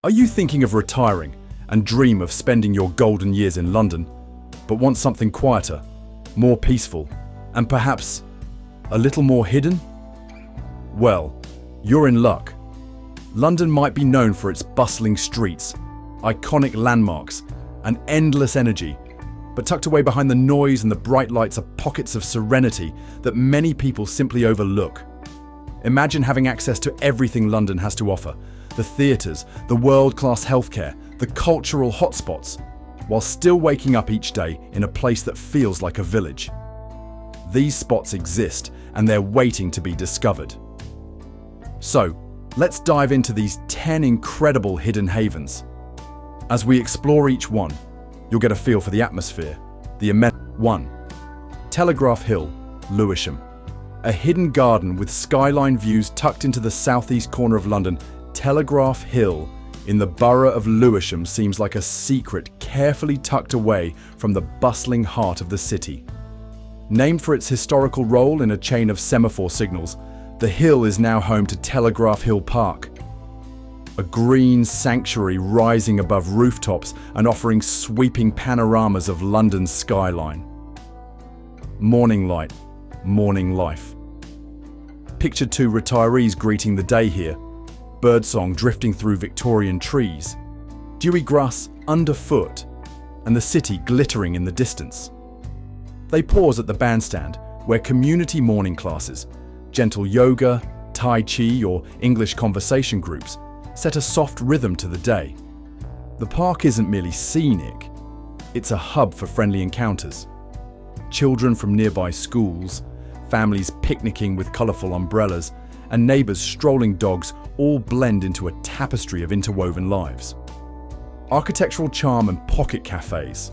Are you thinking of retiring and dream of spending your golden years in London, but want something quieter, more peaceful, and perhaps a little more hidden? Well, you're in luck. London might be known for its bustling streets, iconic landmarks, and endless energy, but tucked away behind the noise and the bright lights are pockets of serenity that many people simply overlook. Imagine having access to everything London has to offer: the theatres, the world-class healthcare, the cultural hotspots, while still waking up each day in a place that feels like a village. These spots exist, and they're waiting to be discovered. So, let's dive into these 10 incredible hidden havens. As we explore each one, you'll get a feel for the atmosphere, the immense. 1. Telegraph Hill, Lewisham. A hidden garden with skyline views tucked into the southeast corner of London, Telegraph Hill in the borough of Lewisham seems like a secret carefully tucked away from the bustling heart of the city. Named for its historical role in a chain of semaphore signals, the hill is now home to Telegraph Hill Park, a green sanctuary rising above rooftops and offering sweeping panoramas of London's skyline. Morning light, morning life. Picture two retirees greeting the day here, birdsong drifting through Victorian trees, dewy grass underfoot, and the city glittering in the distance. They pause at the bandstand, where community morning classes, gentle yoga, Tai Chi, or English conversation groups set a soft rhythm to the day. The park isn't merely scenic, it's a hub for friendly encounters. Children from nearby schools, families picnicking with colourful umbrellas, and neighbours strolling dogs all blend into a tapestry of interwoven lives. Architectural charm and pocket cafes.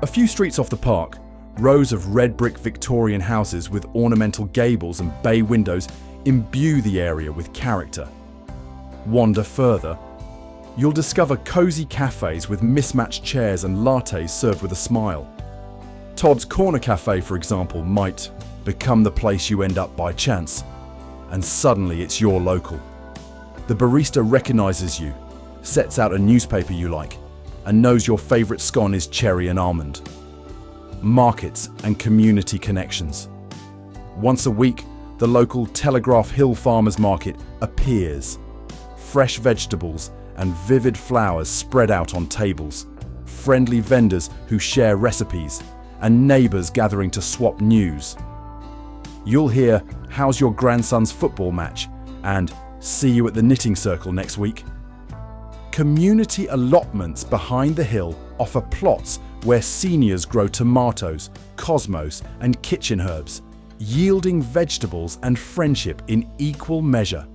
A few streets off the park, rows of red brick Victorian houses with ornamental gables and bay windows imbue the area with character. Wander further, you'll discover cosy cafes with mismatched chairs and lattes served with a smile. Todd's Corner Cafe, for example, might become the place you end up by chance, and suddenly it's your local. The barista recognises you, sets out a newspaper you like, and knows your favourite scone is cherry and almond. Markets and community connections. Once a week, the local Telegraph Hill Farmers Market appears. Fresh vegetables and vivid flowers spread out on tables, friendly vendors who share recipes, and neighbours gathering to swap news. You'll hear, "How's your grandson's football match?" and "See you at the knitting circle next week." Community allotments behind the hill offer plots where seniors grow tomatoes, cosmos, and kitchen herbs, yielding vegetables and friendship in equal measure.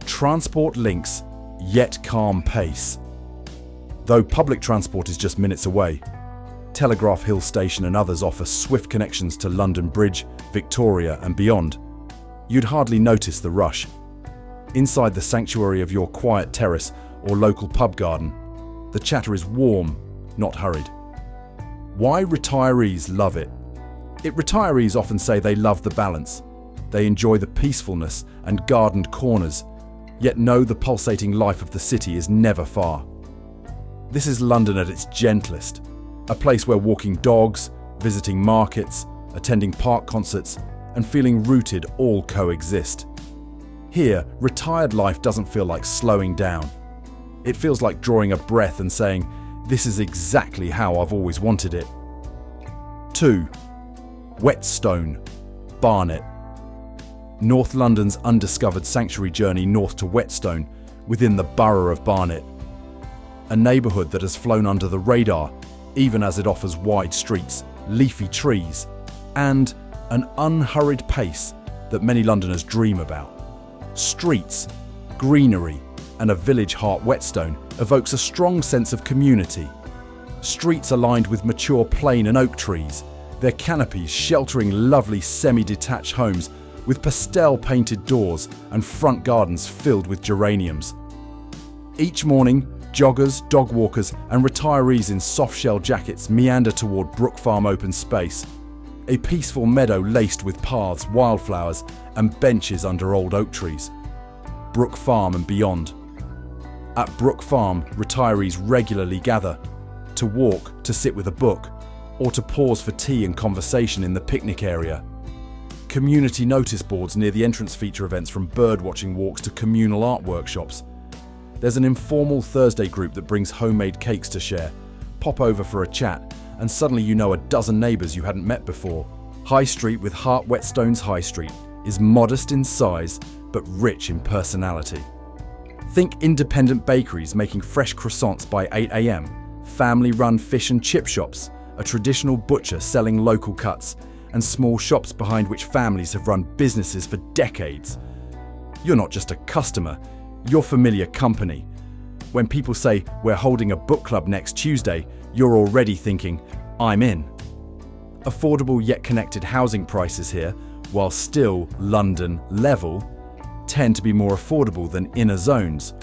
Transport links, yet calm pace. Though public transport is just minutes away, Telegraph Hill Station and others offer swift connections to London Bridge, Victoria, and beyond. You'd hardly notice the rush. Inside the sanctuary of your quiet terrace or local pub garden, the chatter is warm, not hurried. Why retirees love it? Retirees often say they love the balance. They enjoy the peacefulness and gardened corners, yet know the pulsating life of the city is never far. This is London at its gentlest, a place where walking dogs, visiting markets, attending park concerts, and feeling rooted all coexist. Here, retired life doesn't feel like slowing down. It feels like drawing a breath and saying, "This is exactly how I've always wanted it." 2. Whetstone, Barnet. North London's undiscovered sanctuary journey north to Whetstone, within the borough of Barnet. A neighbourhood that has flown under the radar, even as it offers wide streets, leafy trees, and an unhurried pace that many Londoners dream about. Streets, greenery, and a village heart. Whetstone evokes a strong sense of community. Streets are lined with mature plane and oak trees, their canopies sheltering lovely semi-detached homes with pastel-painted doors and front gardens filled with geraniums. Each morning, joggers, dog walkers, and retirees in soft-shell jackets meander toward Brook Farm open space, a peaceful meadow laced with paths, wildflowers, and benches under old oak trees. Brook Farm and beyond. At Brook Farm, retirees regularly gather to walk, to sit with a book, or to pause for tea and conversation in the picnic area. Community notice boards near the entrance feature events from bird-watching walks to communal art workshops. There's an informal Thursday group that brings homemade cakes to share. Pop over for a chat, and suddenly you know a dozen neighbours you hadn't met before. High Street with Heart Whetstones High Street is modest in size, but rich in personality. Think independent bakeries making fresh croissants by 8 a.m, family-run fish and chip shops, a traditional butcher selling local cuts, and small shops behind which families have run businesses for decades. You're not just a customer, you're familiar company. When people say, "We're holding a book club next Tuesday," you're already thinking, "I'm in." Affordable yet connected housing prices here, while still London level, tend to be more affordable than inner zones,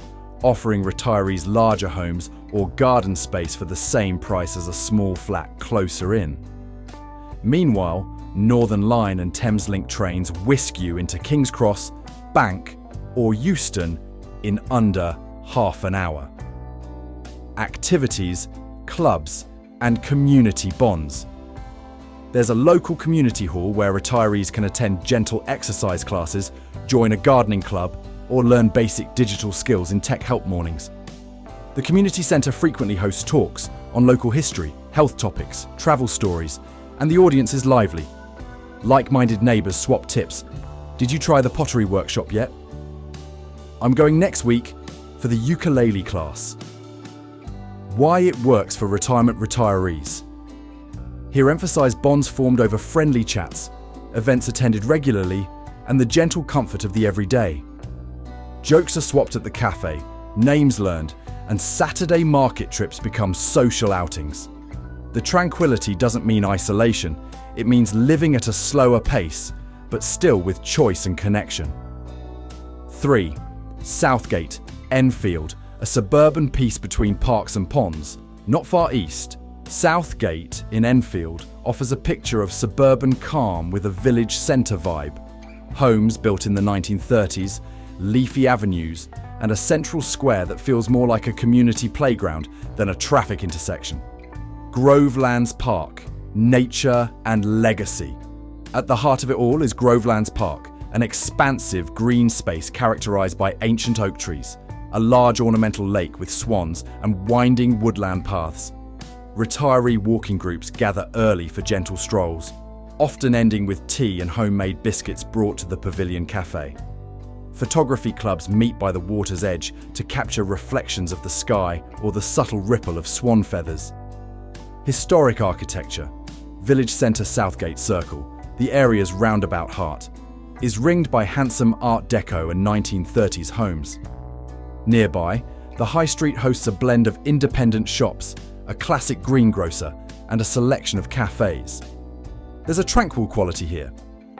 offering retirees larger homes or garden space for the same price as a small flat closer in. Meanwhile, Northern Line and Thameslink trains whisk you into King's Cross, Bank, or Euston in under half an hour. Activities, clubs, and community bonds. There's a local community hall where retirees can attend gentle exercise classes, join a gardening club, or learn basic digital skills in tech help mornings. The community centre frequently hosts talks on local history, health topics, travel stories, and the audience is lively. Like-minded neighbours swap tips. "Did you try the pottery workshop yet?" "I'm going next week for the ukulele class." Why it works for retirement retirees. Here emphasise bonds formed over friendly chats, events attended regularly, and the gentle comfort of the everyday. Jokes are swapped at the cafe, names learned, and Saturday market trips become social outings. The tranquility doesn't mean isolation, it means living at a slower pace, but still with choice and connection. 3. Southgate, Enfield, a suburban piece between parks and ponds, not far east. Southgate in Enfield offers a picture of suburban calm with a village centre vibe. Homes built in the 1930s, leafy avenues, and a central square that feels more like a community playground than a traffic intersection. Grovelands Park, nature and legacy. At the heart of it all is Grovelands Park, an expansive green space characterised by ancient oak trees, a large ornamental lake with swans and winding woodland paths. Retiree walking groups gather early for gentle strolls, often ending with tea and homemade biscuits brought to the Pavilion Cafe. Photography clubs meet by the water's edge to capture reflections of the sky or the subtle ripple of swan feathers. Historic architecture. Village Centre Southgate Circle, the area's roundabout heart, is ringed by handsome Art Deco and 1930s homes. Nearby, the High Street hosts a blend of independent shops, a classic greengrocer, and a selection of cafes. There's a tranquil quality here.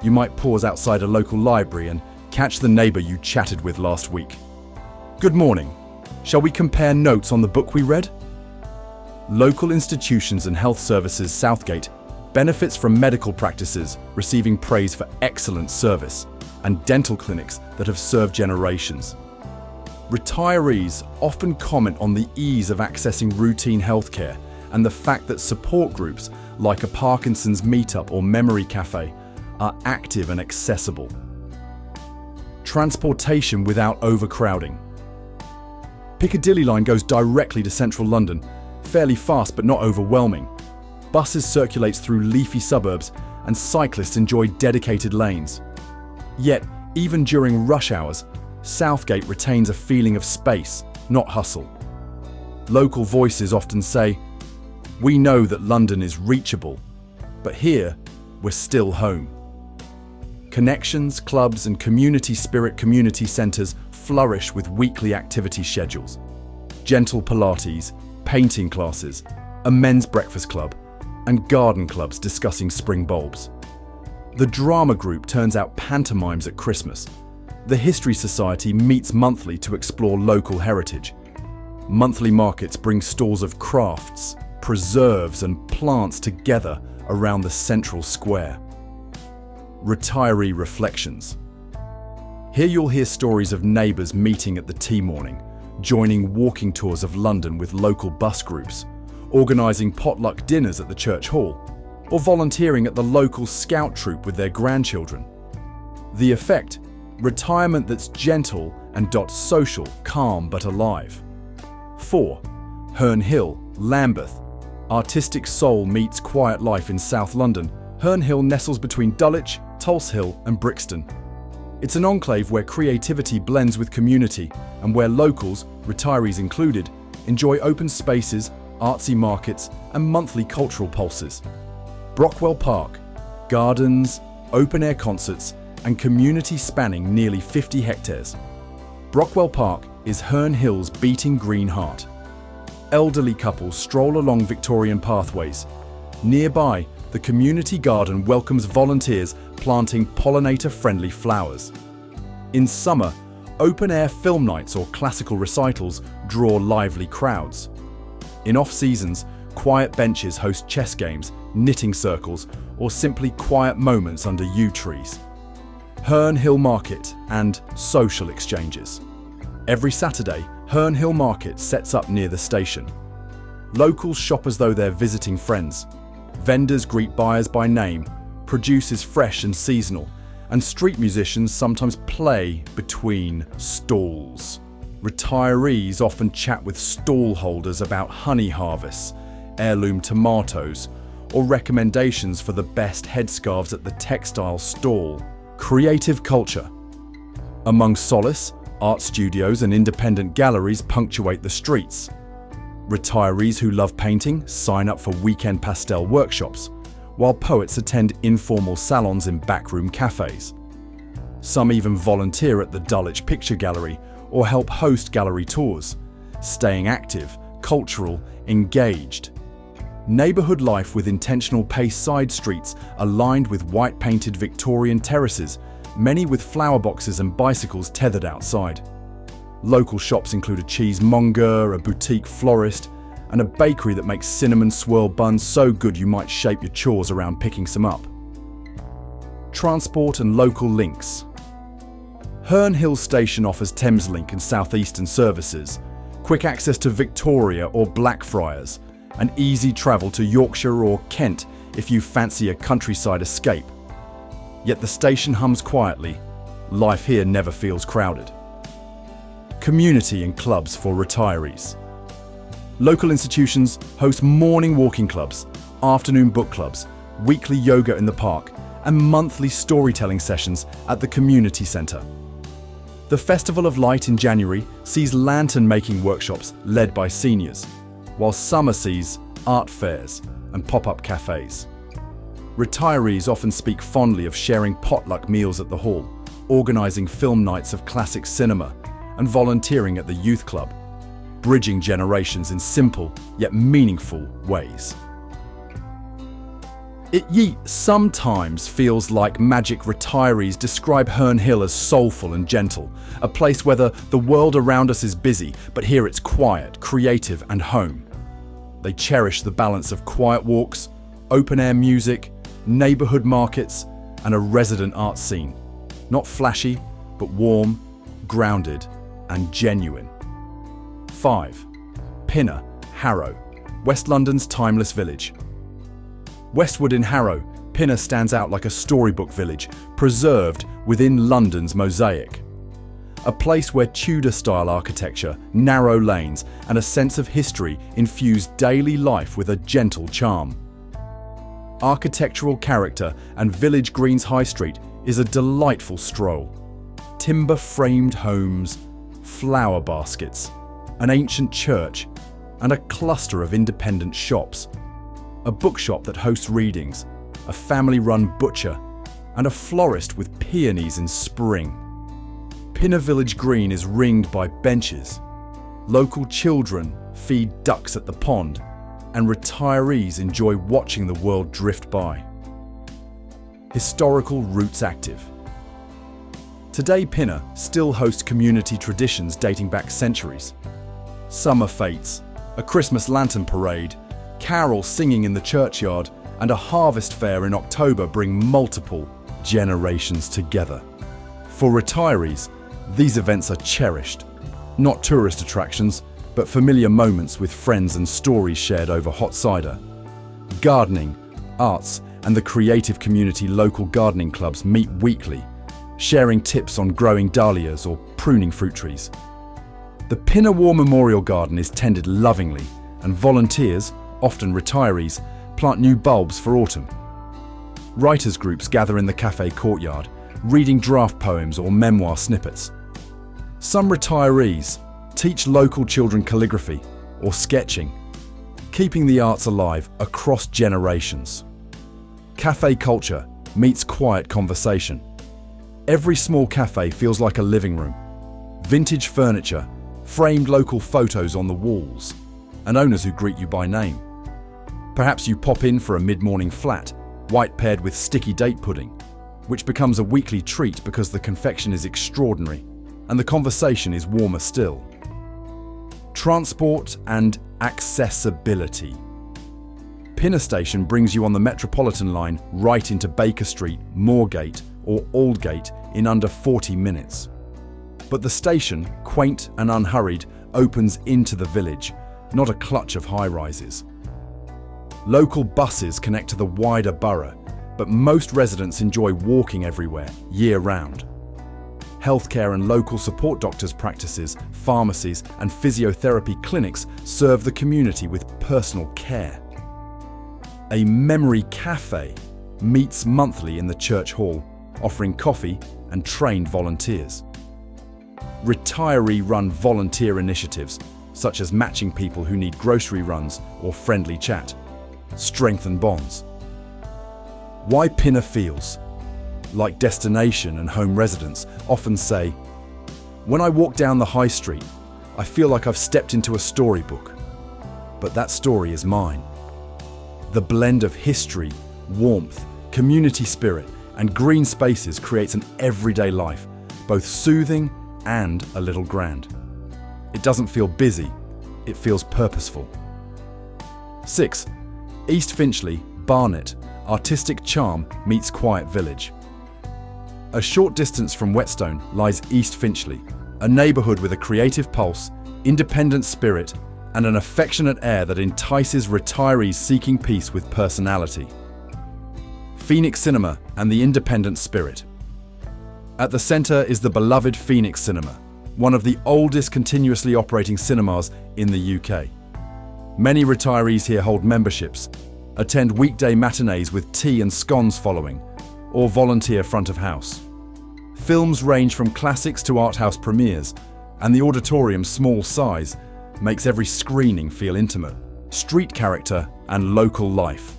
You might pause outside a local library and catch the neighbour you chatted with last week. "Good morning. Shall we compare notes on the book we read?" Local institutions and health services Southgate benefits from medical practices receiving praise for excellent service and dental clinics that have served generations. Retirees often comment on the ease of accessing routine healthcare and the fact that support groups like a Parkinson's meetup or memory cafe are active and accessible. Transportation without overcrowding. Piccadilly line goes directly to central London, fairly fast but not overwhelming. Buses circulate through leafy suburbs and cyclists enjoy dedicated lanes. Yet, even during rush hours, Southgate retains a feeling of space, not hustle. Local voices often say, "We know that London is reachable, but here, we're still home." Connections, clubs, and community spirit community centres flourish with weekly activity schedules. Gentle Pilates, painting classes, a men's breakfast club, and garden clubs discussing spring bulbs. The drama group turns out pantomimes at Christmas. The History Society meets monthly to explore local heritage. Monthly markets bring stalls of crafts, preserves, and plants together around the central square. Retiree reflections. Here you'll hear stories of neighbours meeting at the tea morning, joining walking tours of London with local bus groups, organising potluck dinners at the church hall, or volunteering at the local scout troop with their grandchildren. The effect? Retirement that's gentle and social, calm but alive. 4. Herne Hill, Lambeth. Artistic soul meets quiet life in South London. Herne Hill nestles between Dulwich, Tulse Hill and Brixton. It's an enclave where creativity blends with community and where locals, retirees included, enjoy open spaces, artsy markets and monthly cultural pulses. Brockwell Park, gardens, open-air concerts and community spanning nearly 50 hectares. Brockwell Park is Herne Hill's beating green heart. Elderly couples stroll along Victorian pathways. Nearby, the community garden welcomes volunteers planting pollinator-friendly flowers. In summer, open-air film nights or classical recitals draw lively crowds. In off-seasons, quiet benches host chess games, knitting circles, or simply quiet moments under yew trees. Herne Hill Market and social exchanges. Every Saturday, Herne Hill Market sets up near the station. Locals shop as though they're visiting friends. Vendors greet buyers by name, produce is fresh and seasonal, and street musicians sometimes play between stalls. Retirees often chat with stall holders about honey harvests, heirloom tomatoes, or recommendations for the best headscarves at the textile stall. Creative culture. Among solace, art studios and independent galleries punctuate the streets. Retirees who love painting sign up for weekend pastel workshops, while poets attend informal salons in backroom cafes. Some even volunteer at the Dulwich Picture Gallery or help host gallery tours, staying active, cultural, engaged. Neighbourhood life with intentional paced side streets aligned with white-painted Victorian terraces, many with flower boxes and bicycles tethered outside. Local shops include a cheesemonger, a boutique florist, and a bakery that makes cinnamon swirl buns so good you might shape your chores around picking some up. Transport and local links. Herne Hill Station offers Thameslink and South Eastern services, quick access to Victoria or Blackfriars, and easy travel to Yorkshire or Kent if you fancy a countryside escape. Yet the station hums quietly. Life here never feels crowded. Community and clubs for retirees. Local institutions host morning walking clubs, afternoon book clubs, weekly yoga in the park, and monthly storytelling sessions at the community centre. The Festival of Light in January sees lantern-making workshops led by seniors, while summer sees art fairs and pop-up cafes. Retirees often speak fondly of sharing potluck meals at the hall, organising film nights of classic cinema, and volunteering at the youth club, bridging generations in simple yet meaningful ways. It sometimes feels like magic. Retirees describe Herne Hill as soulful and gentle, a place where the world around us is busy, but here it's quiet, creative and home. They cherish the balance of quiet walks, open-air music, neighbourhood markets, and a resident art scene. Not flashy, but warm, grounded, and genuine. 5. Pinner, Harrow, West London's timeless village. Westward in Harrow, Pinner stands out like a storybook village, preserved within London's mosaic. A place where Tudor-style architecture, narrow lanes, and a sense of history infuse daily life with a gentle charm. Architectural character and Village Green's High Street is a delightful stroll. Timber-framed homes, flower baskets, an ancient church, and a cluster of independent shops. A bookshop that hosts readings, a family-run butcher, and a florist with peonies in spring. Pinner Village Green is ringed by benches. Local children feed ducks at the pond, and retirees enjoy watching the world drift by. Historical roots active. Today, Pinner still hosts community traditions dating back centuries. Summer fetes, a Christmas lantern parade, carol singing in the churchyard, and a harvest fair in October bring multiple generations together. For retirees, these events are cherished. Not tourist attractions, but familiar moments with friends and stories shared over hot cider. Gardening, arts, and the creative community local gardening clubs meet weekly, sharing tips on growing dahlias or pruning fruit trees. The Pinner War Memorial Garden is tended lovingly, and volunteers, often retirees, plant new bulbs for autumn. Writers' groups gather in the cafe courtyard, reading draft poems or memoir snippets. Some retirees teach local children calligraphy or sketching, keeping the arts alive across generations. Cafe culture meets quiet conversation. Every small cafe feels like a living room. Vintage furniture, framed local photos on the walls, and owners who greet you by name. Perhaps you pop in for a mid-morning flat, white paired with sticky date pudding, which becomes a weekly treat because the confection is extraordinary and the conversation is warmer still. Transport and accessibility. Pinner Station brings you on the Metropolitan line right into Baker Street, Moorgate or Aldgate in under 40 minutes. But the station, quaint and unhurried, opens into the village, not a clutch of high-rises. Local buses connect to the wider borough, but most residents enjoy walking everywhere, year-round. Healthcare and local support doctors' practices, pharmacies and physiotherapy clinics serve the community with personal care. A memory cafe meets monthly in the church hall, offering coffee and trained volunteers. Retiree-run volunteer initiatives, such as matching people who need grocery runs or friendly chat, strengthen bonds. Why Pinner feels like destination and home residents often say, "When I walk down the high street, I feel like I've stepped into a storybook, but that story is mine." The blend of history, warmth, community spirit, and green spaces creates an everyday life, both soothing and a little grand. It doesn't feel busy, it feels purposeful. 6. East Finchley, Barnet, artistic charm meets quiet village. A short distance from Whetstone lies East Finchley, a neighbourhood with a creative pulse, independent spirit, and an affectionate air that entices retirees seeking peace with personality. Phoenix Cinema and the independent spirit. At the centre is the beloved Phoenix Cinema, one of the oldest continuously operating cinemas in the UK. Many retirees here hold memberships, attend weekday matinees with tea and scones following, or volunteer front of house. Films range from classics to art house premieres, and the auditorium's small size makes every screening feel intimate, street character and local life.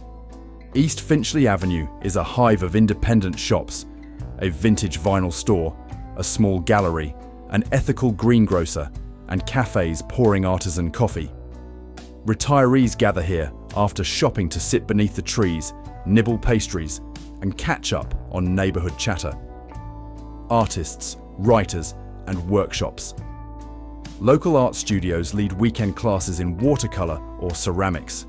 East Finchley Avenue is a hive of independent shops, a vintage vinyl store, a small gallery, an ethical greengrocer, and cafes pouring artisan coffee. Retirees gather here after shopping to sit beneath the trees, nibble pastries, and catch up on neighbourhood chatter. Artists, writers, and workshops. Local art studios lead weekend classes in watercolour or ceramics.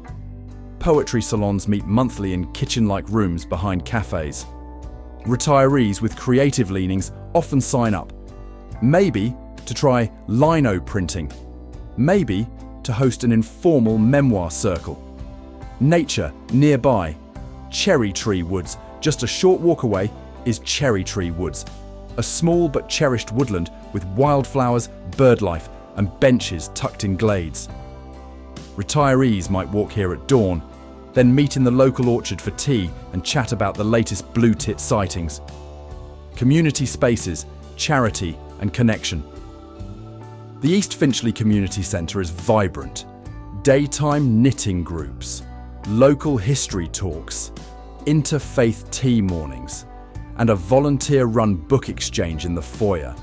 Poetry salons meet monthly in kitchen-like rooms behind cafes. Retirees with creative leanings often sign up, maybe to try lino printing, maybe to host an informal memoir circle. Nature nearby. Cherry Tree Woods, just a short walk away, is Cherry Tree Woods, a small but cherished woodland with wildflowers, birdlife, and benches tucked in glades. Retirees might walk here at dawn, then meet in the local orchard for tea and chat about the latest blue tit sightings. Community spaces, charity, and connection. The East Finchley Community Centre is vibrant. Daytime knitting groups, local history talks, interfaith tea mornings, and a volunteer-run book exchange in the foyer.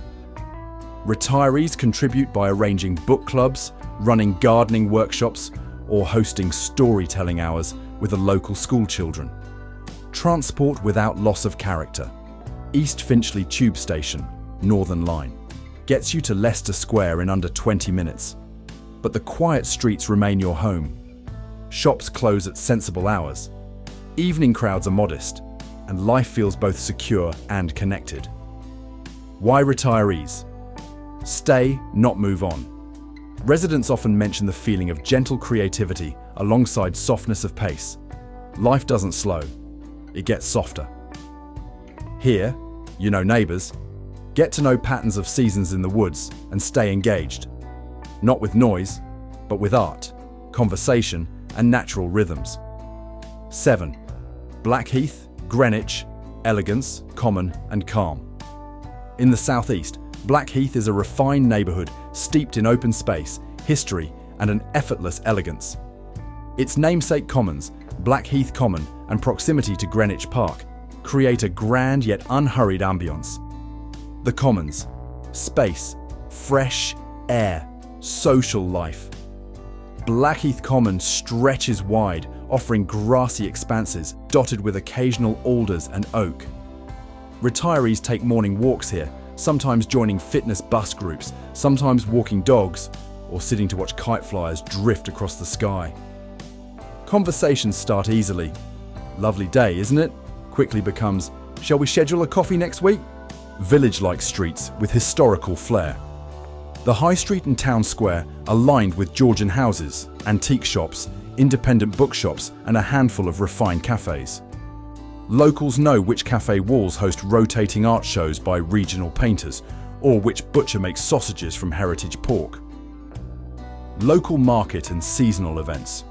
Retirees contribute by arranging book clubs, running gardening workshops, or hosting storytelling hours with the local school children. Transport without loss of character. East Finchley Tube Station, Northern Line, gets you to Leicester Square in under 20 minutes. But the quiet streets remain your home. Shops close at sensible hours. Evening crowds are modest, and life feels both secure and connected. Why retirees? Stay, not move on. Residents often mention the feeling of gentle creativity alongside softness of pace. Life doesn't slow, it gets softer. Here, you know neighbours, get to know patterns of seasons in the woods and stay engaged. Not with noise, but with art, conversation and natural rhythms. 7. Blackheath, Greenwich, elegance, common and calm. In the southeast, Blackheath is a refined neighbourhood steeped in open space, history and an effortless elegance. Its namesake commons, Blackheath Common and proximity to Greenwich Park, create a grand yet unhurried ambience. The commons, space, fresh air, social life. Blackheath Common stretches wide, offering grassy expanses dotted with occasional alders and oak. Retirees take morning walks here, sometimes joining fitness bus groups, sometimes walking dogs, or sitting to watch kite flyers drift across the sky. Conversations start easily. Lovely day, isn't it? Quickly becomes, shall we schedule a coffee next week? Village-like streets with historical flair. The High Street and Town Square are lined with Georgian houses, antique shops, independent bookshops, and a handful of refined cafes. Locals know which cafe walls host rotating art shows by regional painters, or which butcher makes sausages from heritage pork. Local market and seasonal events.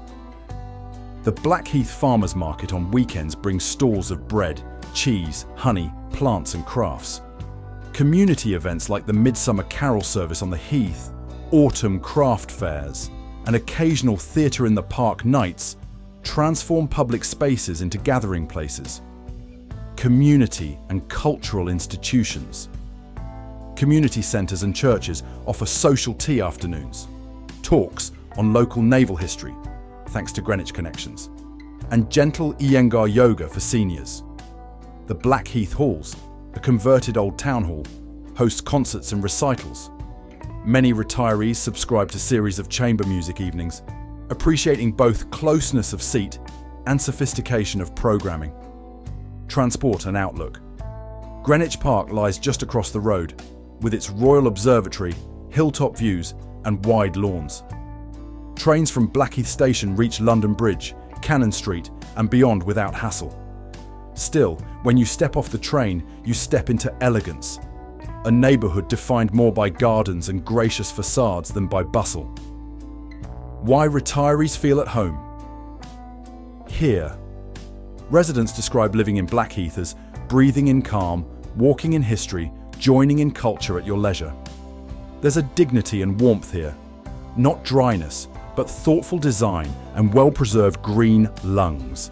The Blackheath Farmers Market on weekends brings stalls of bread, cheese, honey, plants and crafts. Community events like the Midsummer Carol service on the Heath, autumn craft fairs, and occasional theatre in the park nights transform public spaces into gathering places. Community and cultural institutions. Community centres and churches offer social tea afternoons, talks on local naval history, thanks to Greenwich connections, and gentle Iyengar yoga for seniors. The Blackheath Halls, a converted old town hall, hosts concerts and recitals. Many retirees subscribe to series of chamber music evenings, appreciating both closeness of seat and sophistication of programming. Transport and outlook. Greenwich Park lies just across the road, with its Royal Observatory, hilltop views and wide lawns. Trains from Blackheath Station reach London Bridge, Cannon Street and beyond without hassle. Still, when you step off the train, you step into elegance, a neighbourhood defined more by gardens and gracious facades than by bustle. Why retirees feel at home. Here, residents describe living in Blackheath as breathing in calm, walking in history, joining in culture at your leisure. There's a dignity and warmth here, not dryness, but thoughtful design and well-preserved green lungs.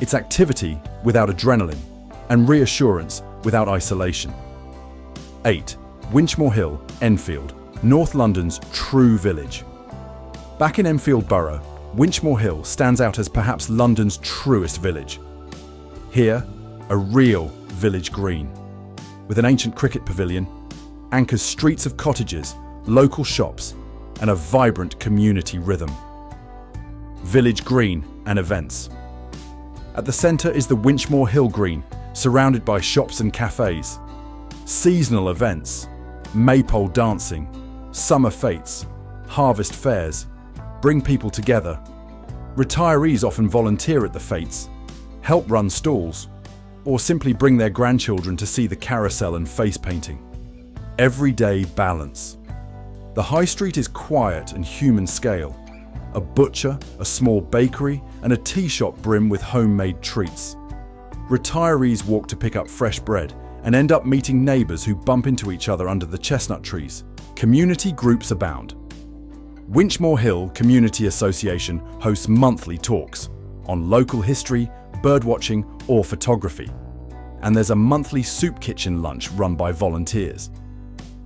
It's activity without adrenaline and reassurance without isolation. 8. Winchmore Hill, Enfield, North London's true village. Back in Enfield Borough, Winchmore Hill stands out as perhaps London's truest village. Here, a real village green, with an ancient cricket pavilion, anchors streets of cottages, local shops, and a vibrant community rhythm. Village green and events. At the centre is the Winchmore Hill Green, surrounded by shops and cafes. Seasonal events, maypole dancing, summer fetes, harvest fairs, bring people together. Retirees often volunteer at the fetes, help run stalls, or simply bring their grandchildren to see the carousel and face painting. Everyday balance. The high street is quiet and human scale. A butcher, a small bakery, and a tea shop brim with homemade treats. Retirees walk to pick up fresh bread and end up meeting neighbours who bump into each other under the chestnut trees. Community groups abound. Winchmore Hill Community Association hosts monthly talks on local history, birdwatching, or photography. And there's a monthly soup kitchen lunch run by volunteers.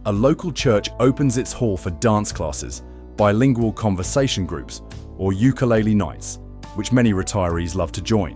A local church opens its hall for dance classes, bilingual conversation groups, or ukulele nights, which many retirees love to join.